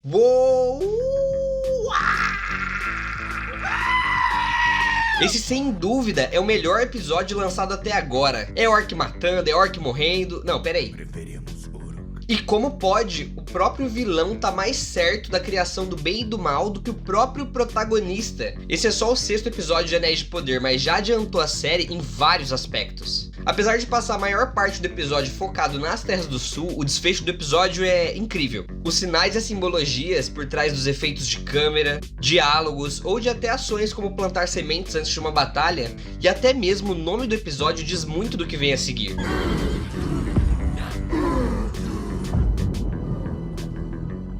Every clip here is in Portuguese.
Boa! Esse, sem dúvida, é o melhor episódio lançado até agora. É orc matando, é orc morrendo... Não, pera aí. E como pode o próprio vilão tá mais certo da criação do bem e do mal do que o próprio protagonista? Esse é só o 6º episódio de Anéis de Poder, mas já adiantou a série em vários aspectos. Apesar de passar a maior parte do episódio focado nas Terras do Sul, o desfecho do episódio é incrível. Os sinais e as simbologias por trás dos efeitos de câmera, diálogos ou de até ações como plantar sementes antes de uma batalha, e até mesmo o nome do episódio diz muito do que vem a seguir.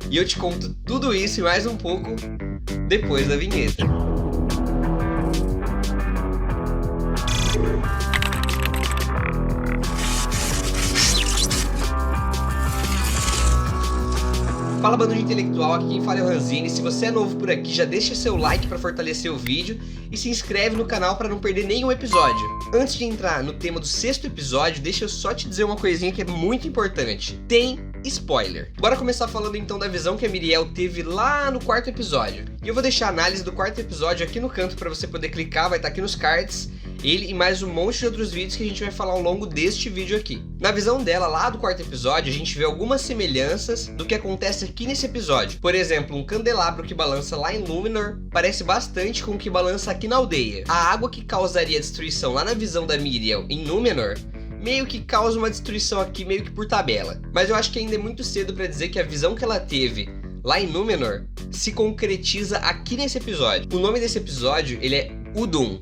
E eu te conto tudo isso e mais um pouco depois da vinheta. Fala, bando de intelectual, aqui quem fala é o Ranzini. Se você é novo por aqui, já deixa seu like para fortalecer o vídeo e se inscreve no canal para não perder nenhum episódio. Antes de entrar no tema do 6º episódio, deixa eu só te dizer uma coisinha que é muito importante. Tem spoiler. Bora começar falando então da visão que a Míriel teve lá no 4º episódio. E eu vou deixar a análise do 4º episódio aqui no canto para você poder clicar, vai estar aqui nos cards. Ele e mais um monte de outros vídeos que a gente vai falar ao longo deste vídeo aqui. Na visão dela, lá do 4º episódio, a gente vê algumas semelhanças do que acontece aqui nesse episódio. Por exemplo, um candelabro que balança lá em Númenor parece bastante com o que balança aqui na aldeia. A água que causaria destruição lá na visão da Míriel em Númenor meio que causa uma destruição aqui meio que por tabela. Mas eu acho que ainda é muito cedo para dizer que a visão que ela teve lá em Númenor se concretiza aqui nesse episódio. O nome desse episódio, ele é Udun,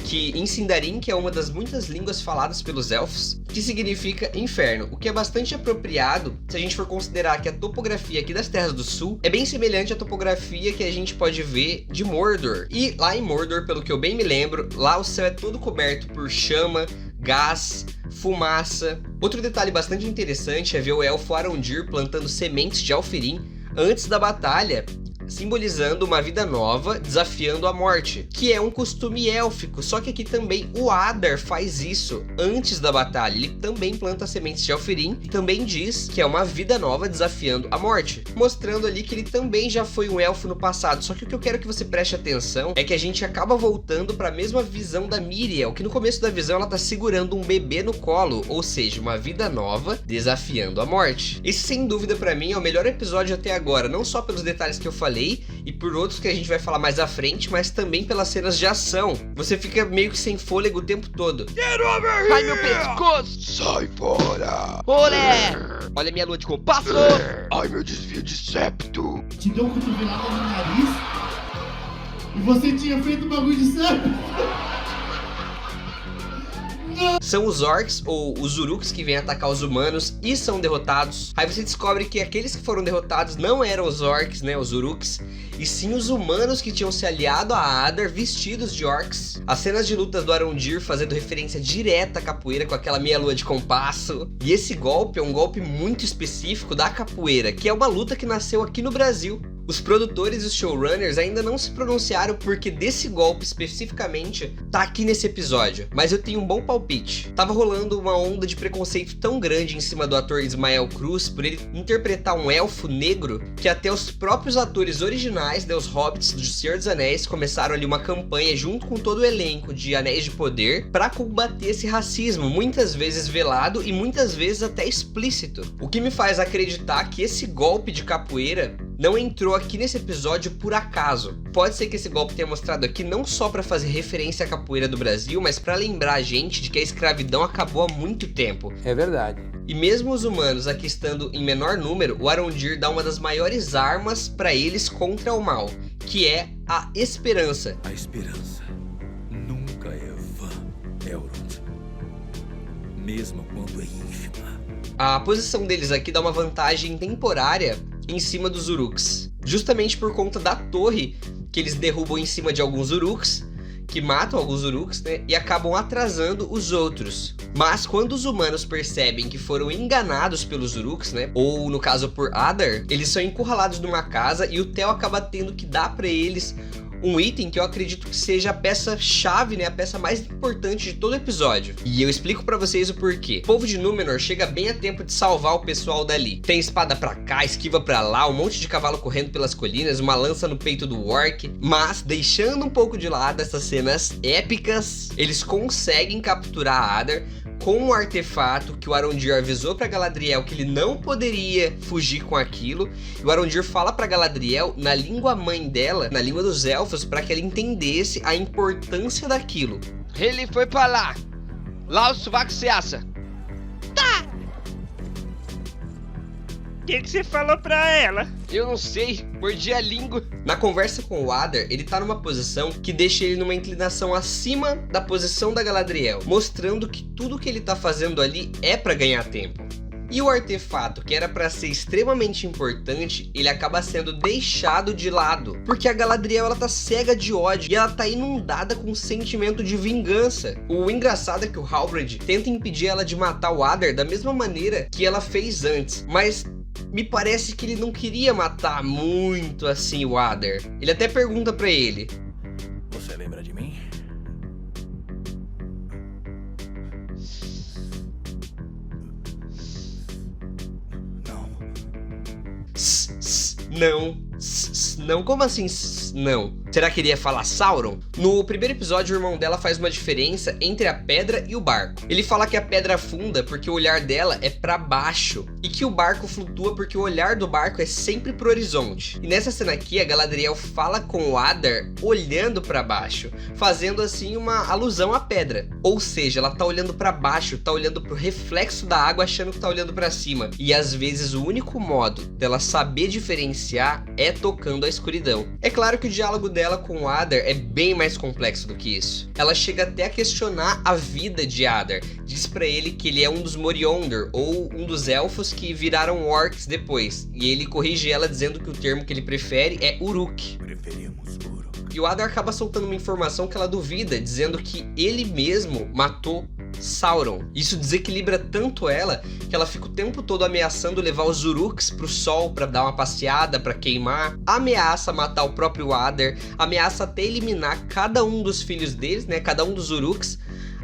que em Sindarin, que é uma das muitas línguas faladas pelos elfos, que significa inferno, o que é bastante apropriado se a gente for considerar que a topografia aqui das Terras do Sul é bem semelhante à topografia que a gente pode ver de Mordor. E lá em Mordor, pelo que eu bem me lembro, lá o céu é todo coberto por chama, gás, fumaça. Outro detalhe bastante interessante é ver o elfo Arondir plantando sementes de Alfirim antes da batalha, simbolizando uma vida nova, desafiando a morte, que é um costume élfico, só que aqui também o Adar faz isso antes da batalha. Ele também planta sementes de Alfirim e também diz que é uma vida nova desafiando a morte, mostrando ali que ele também já foi um elfo no passado. Só que o que eu quero que você preste atenção é que a gente acaba voltando para a mesma visão da Míriel, que no começo da visão ela tá segurando um bebê no colo, ou seja, uma vida nova desafiando a morte. Esse, sem dúvida, para mim é o melhor episódio até agora, não só pelos detalhes que eu falei e por outros que a gente vai falar mais à frente, mas também pelas cenas de ação. Você fica meio que sem fôlego o tempo todo. Get over here! Ai, meu pescoço! Sai fora! Olé! Olha a minha lua de compasso! Ai, meu desvio de septo! Te deu uma cotovelada no nariz e você tinha feito um bagulho de septo. São os orcs, ou os uruks, que vêm atacar os humanos e são derrotados. Aí você descobre que aqueles que foram derrotados não eram os orcs, né, os uruks, e sim os humanos que tinham se aliado a Adar vestidos de orcs. As cenas de lutas do Arondir fazendo referência direta à capoeira com aquela meia lua de compasso. E esse golpe é um golpe muito específico da capoeira, que é uma luta que nasceu aqui no Brasil. Os produtores e os showrunners ainda não se pronunciaram porque desse golpe especificamente tá aqui nesse episódio, mas eu tenho um bom palpite. Tava rolando uma onda de preconceito tão grande em cima do ator Ismael Cruz por ele interpretar um elfo negro que até os próprios atores originais, os hobbits do Senhor dos Anéis, começaram ali uma campanha junto com todo o elenco de Anéis de Poder para combater esse racismo, muitas vezes velado e muitas vezes até explícito. O que me faz acreditar que esse golpe de capoeira não entrou aqui nesse episódio por acaso. Pode ser que esse golpe tenha mostrado aqui não só para fazer referência à capoeira do Brasil, mas para lembrar a gente de que a escravidão acabou há muito tempo. É verdade. E mesmo os humanos aqui estando em menor número, o Arondir dá uma das maiores armas para eles contra o mal, que é a esperança. A esperança nunca é vã, Elrond, mesmo quando é ínfima. A posição deles aqui dá uma vantagem temporária em cima dos uruks, justamente por conta da torre que eles derrubam em cima de alguns uruks, que matam alguns uruks, né, e acabam atrasando os outros. Mas quando os humanos percebem que foram enganados pelos uruks, né, ou no caso por Adar, eles são encurralados numa casa e o Theo acaba tendo que dar pra eles Um item que eu acredito que seja a peça-chave, né? A peça mais importante de todo o episódio. E eu explico pra vocês o porquê. O povo de Númenor chega bem a tempo de salvar o pessoal dali. Tem espada pra cá, esquiva pra lá, um monte de cavalo correndo pelas colinas, uma lança no peito do orc. Mas, deixando um pouco de lado essas cenas épicas, eles conseguem capturar Adar com um artefato que o Arondir avisou pra Galadriel que ele não poderia fugir com aquilo. E o Arondir fala pra Galadriel na língua mãe dela, na língua dos elfos, pra que ela entendesse a importância daquilo. Ele foi pra lá. Lá o sovaco se assa. O que você falou pra ela? Eu não sei, mordi a língua. Na conversa com o Adar, ele tá numa posição que deixa ele numa inclinação acima da posição da Galadriel, mostrando que tudo que ele tá fazendo ali é pra ganhar tempo. E o artefato, que era pra ser extremamente importante, ele acaba sendo deixado de lado, porque a Galadriel ela tá cega de ódio e ela tá inundada com um sentimento de vingança. O engraçado é que o Halbrand tenta impedir ela de matar o Adar da mesma maneira que ela fez antes, mas me parece que ele não queria matar muito assim o Adar. Ele até pergunta pra ele: Você lembra de mim? Não, como assim não? Será que ele ia falar Sauron? No primeiro episódio, o irmão dela faz uma diferença entre a pedra e o barco. Ele fala que a pedra afunda porque o olhar dela é pra baixo e que o barco flutua porque o olhar do barco é sempre pro horizonte. E nessa cena aqui, a Galadriel fala com o Adar olhando pra baixo, fazendo assim uma alusão à pedra. Ou seja, ela tá olhando pra baixo, tá olhando pro reflexo da água, achando que tá olhando pra cima. E às vezes o único modo dela saber diferenciar é tocando a escuridão. É claro que o diálogo dela com o Adar é bem mais complexo do que isso. Ela chega até a questionar a vida de Adar. Diz pra ele que ele é um dos Moriondor, ou um dos elfos que viraram orcs depois. E ele corrige ela dizendo que o termo que ele prefere é Uruk. Preferimos Uruk. E o Adar acaba soltando uma informação que ela duvida, dizendo que ele mesmo matou Sauron. Isso desequilibra tanto ela que ela fica o tempo todo ameaçando levar os Uruks pro sol pra dar uma passeada, pra queimar, ameaça matar o próprio Adar, ameaça até eliminar cada um dos filhos deles, né, cada um dos Uruks,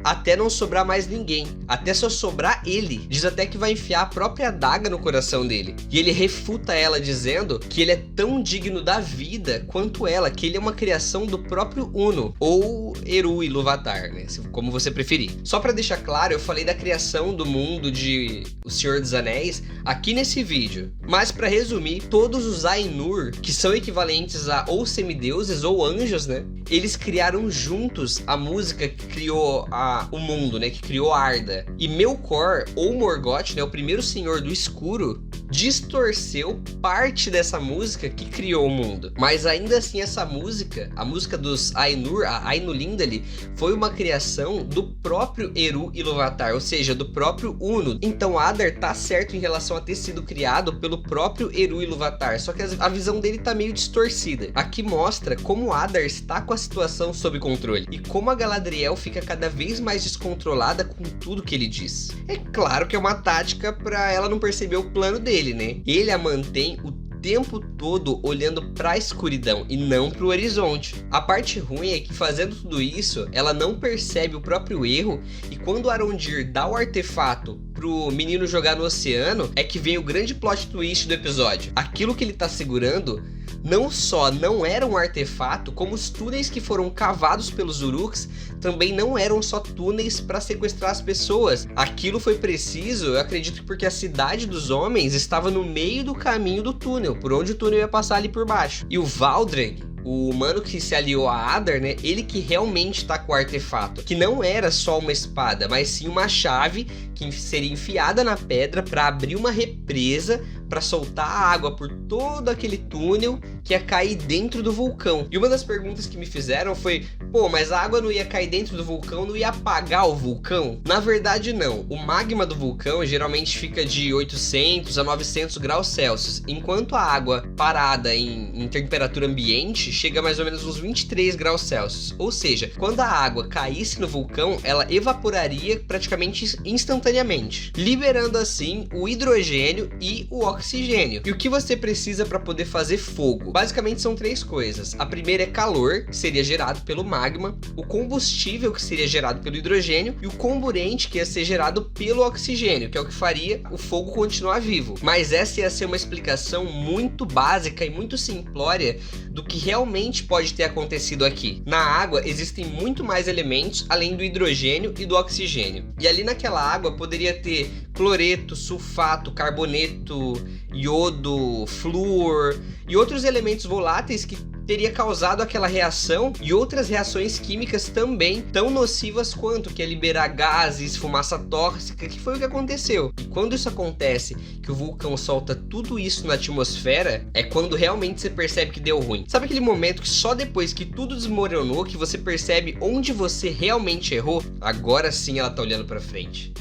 até não sobrar mais ninguém, até só sobrar ele. Diz até que vai enfiar a própria adaga no coração dele. E ele refuta ela dizendo que ele é tão digno da vida quanto ela, que ele é uma criação do próprio Uno, ou Eru Ilúvatar, né, como você preferir. Só pra deixar claro, eu falei da criação do mundo de O Senhor dos Anéis aqui nesse vídeo. Mas pra resumir, todos os Ainur, que são equivalentes a ou semideuses ou anjos, né, eles criaram juntos a música que criou o mundo, né, que criou Arda. E Melkor, ou Morgoth, né, o primeiro senhor do escuro, distorceu parte dessa música que criou o mundo. Mas ainda assim essa música, a música dos Ainur, a Ainulindali, foi uma criação do próprio Eru Ilúvatar, ou seja, do próprio Uno. Então Adar tá certo em relação a ter sido criado pelo próprio Eru Ilúvatar, só que a visão dele tá meio distorcida. Aqui mostra como Adar está com a situação sob controle e como a Galadriel fica cada vez mais descontrolada com tudo que ele diz. É claro que é uma tática pra ela não perceber o plano dele, né? Ele a mantém o tempo todo olhando pra escuridão e não pro horizonte. A parte ruim é que fazendo tudo isso, ela não percebe o próprio erro e quando Arondir dá o artefato pro menino jogar no oceano, é que vem o grande plot twist do episódio. Aquilo que ele tá segurando não só não era um artefato, como os túneis que foram cavados pelos Uruks também não eram só túneis para sequestrar as pessoas. Aquilo foi preciso, eu acredito que porque a cidade dos homens estava no meio do caminho do túnel, por onde o túnel ia passar ali por baixo. E o Valdrag, o humano que se aliou a Adar, né, ele que realmente tá com o artefato, que não era só uma espada, mas sim uma chave que seria enfiada na pedra para abrir uma represa para soltar a água por todo aquele túnel que ia cair dentro do vulcão. E uma das perguntas que me fizeram foi: pô, mas a água não ia cair dentro do vulcão, não ia apagar o vulcão? Na verdade não, o magma do vulcão geralmente fica de 800 a 900 graus Celsius, enquanto a água parada em temperatura ambiente chega a mais ou menos uns 23 graus Celsius. Ou seja, quando a água caísse no vulcão, ela evaporaria praticamente instantaneamente, liberando assim o hidrogênio e o oxigênio oxigênio. E o que você precisa para poder fazer fogo? Basicamente são 3 coisas. A primeira é calor, que seria gerado pelo magma, o combustível, que seria gerado pelo hidrogênio, e o comburente, que ia ser gerado pelo oxigênio, que é o que faria o fogo continuar vivo. Mas essa ia ser uma explicação muito básica e muito simplória do que realmente pode ter acontecido aqui. Na água existem muito mais elementos além do hidrogênio e do oxigênio. E ali naquela água poderia ter cloreto, sulfato, carboneto, iodo, flúor e outros elementos voláteis que teria causado aquela reação e outras reações químicas também tão nocivas quanto, que é liberar gases, fumaça tóxica, que foi o que aconteceu. E quando isso acontece, que o vulcão solta tudo isso na atmosfera, é quando realmente você percebe que deu ruim. Sabe aquele momento que só depois que tudo desmoronou que você percebe onde você realmente errou? Agora sim ela tá olhando pra frente.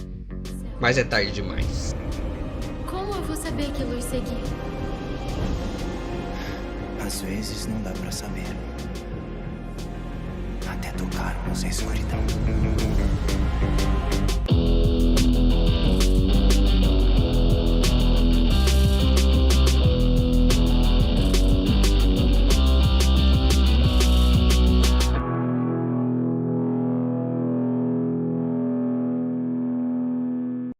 Mas é tarde demais. Como eu vou saber que luz seguir? Às vezes não dá pra saber. Até tocarmos a escuridão.